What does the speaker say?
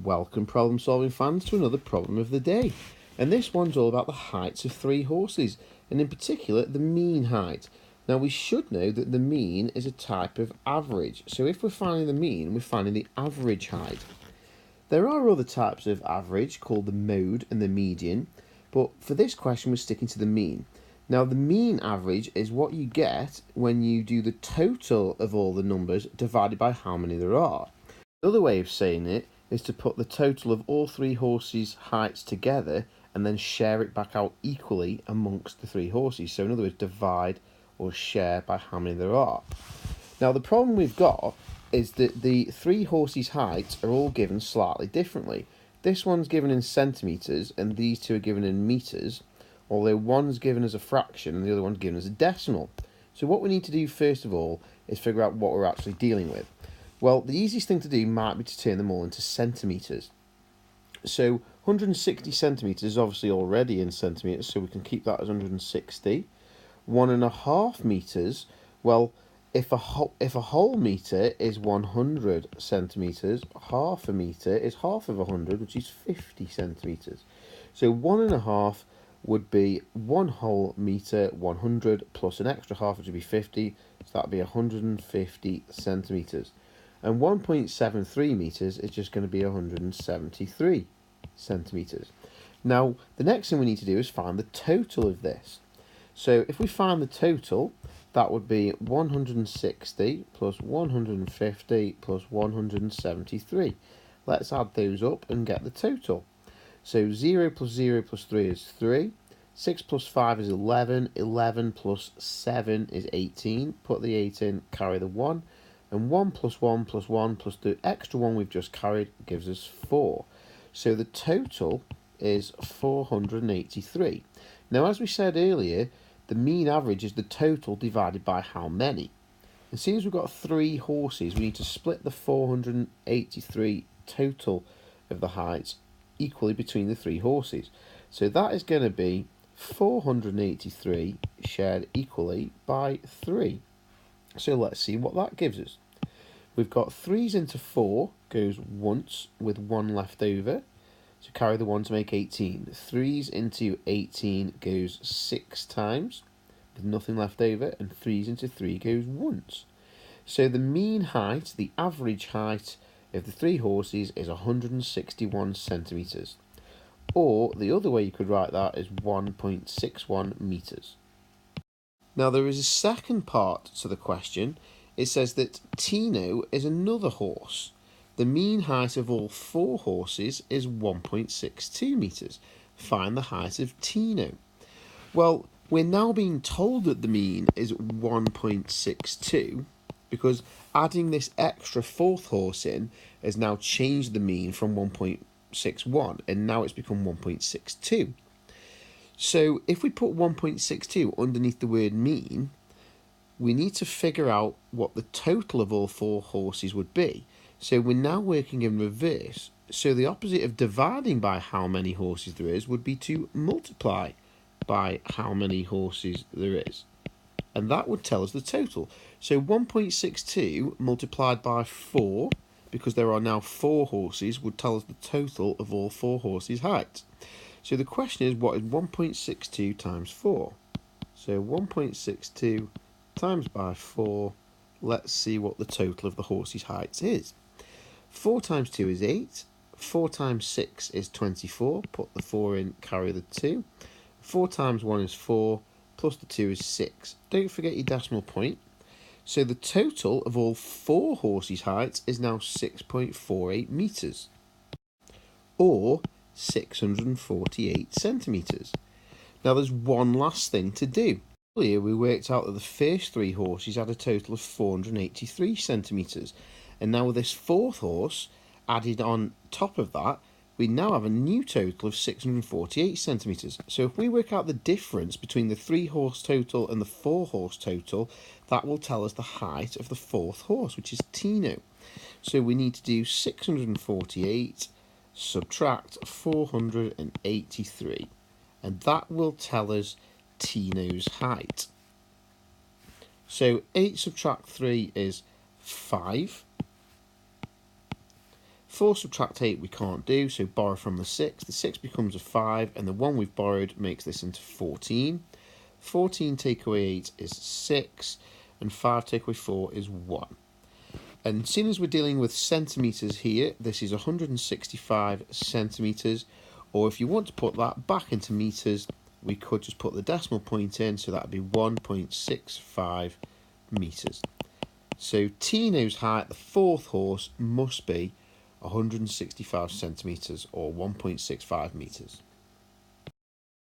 Welcome problem solving fans to another problem of the day, and this one's all about the heights of three horses, and in particular the mean height. Now we should know that the mean is a type of average, so if we're finding the mean, we're finding the average height. There are other types of average called the mode and the median, but for this question we're sticking to the mean. Now the mean average is what you get when you do the total of all the numbers divided by how many there are. Another way of saying it is to put the total of all three horses' heights together and then share it back out equally amongst the three horses. So in other words, divide or share by how many there are. Now the problem we've got is that the three horses' heights are all given slightly differently. This one's given in centimetres and these two are given in metres, although one's given as a fraction and the other one's given as a decimal. So what we need to do first of all is figure out what we're actually dealing with. Well, the easiest thing to do might be to turn them all into centimetres. So 160 centimetres is obviously already in centimetres, so we can keep that as 160. 1.5 metres, well, if a whole metre is 100 centimetres, half a metre is half of 100, which is 50 centimetres. So 1.5 would be 1 whole metre, 100, plus an extra half, which would be 50, so that would be 150 centimetres. And 1.73 metres is just going to be 173 centimetres. Now, the next thing we need to do is find the total of this. So if we find the total, that would be 160 plus 150 plus 173. Let's add those up and get the total. So 0 plus 0 plus 3 is 3. 6 plus 5 is 11. 11 plus 7 is 18. Put the 8 in, carry the 1. And 1 plus 1 plus 1 plus the extra 1 we've just carried gives us 4. So the total is 483. Now, as we said earlier, the mean average is the total divided by how many. And seeing as we've got three horses, we need to split the 483 total of the heights equally between the three horses. So that is going to be 483 shared equally by 3. So let's see what that gives us. We've got 3's into 4 goes once with 1 left over. So carry the 1 to make 18. 3's into 18 goes 6 times with nothing left over. And 3's into 3 goes once. So the mean height, the average height of the three horses is 161 centimetres. Or the other way you could write that is 1.61 metres. Now there is a second part to the question. It says that Tino is another horse. The mean height of all four horses is 1.62 metres. Find the height of Tino. Well, we're now being told that the mean is 1.62 because adding this extra fourth horse in has now changed the mean from 1.61 and now it's become 1.62. So if we put 1.62 underneath the word mean, we need to figure out what the total of all four horses would be. So we're now working in reverse. So the opposite of dividing by how many horses there is would be to multiply by how many horses there is. And that would tell us the total. So 1.62 multiplied by 4, because there are now 4 horses, would tell us the total of all 4 horses' height. So the question is, what is 1.62 times 4? So 1.62 times by 4, let's see what the total of the horses' heights is. 4 times 2 is 8, 4 times 6 is 24, put the 4 in, carry the 2, 4 times 1 is 4, plus the 2 is 6. Don't forget your decimal point. So the total of all 4 horses' heights is now 6.48 metres, or 648 centimetres. Now there's one last thing to do. Earlier we worked out that the first 3 horses had a total of 483 centimetres, and now with this fourth horse added on top of that, we now have a new total of 648 centimetres. So if we work out the difference between the 3 horse total and the 4 horse total, that will tell us the height of the fourth horse, which is Tino. So we need to do 648 subtract 483, and that will tell us Tino's height. So 8 subtract 3 is 5. 4 subtract 8 we can't do, so borrow from the 6. The 6 becomes a 5, and the 1 we've borrowed makes this into 14. 14 take away 8 is 6, and 5 take away 4 is 1. And seeing as we're dealing with centimetres here, this is 165 centimetres, or if you want to put that back into metres, we could just put the decimal point in, so that would be 1.65 metres. So Tino's height, the 4th horse, must be 165 centimetres or 1.65 metres.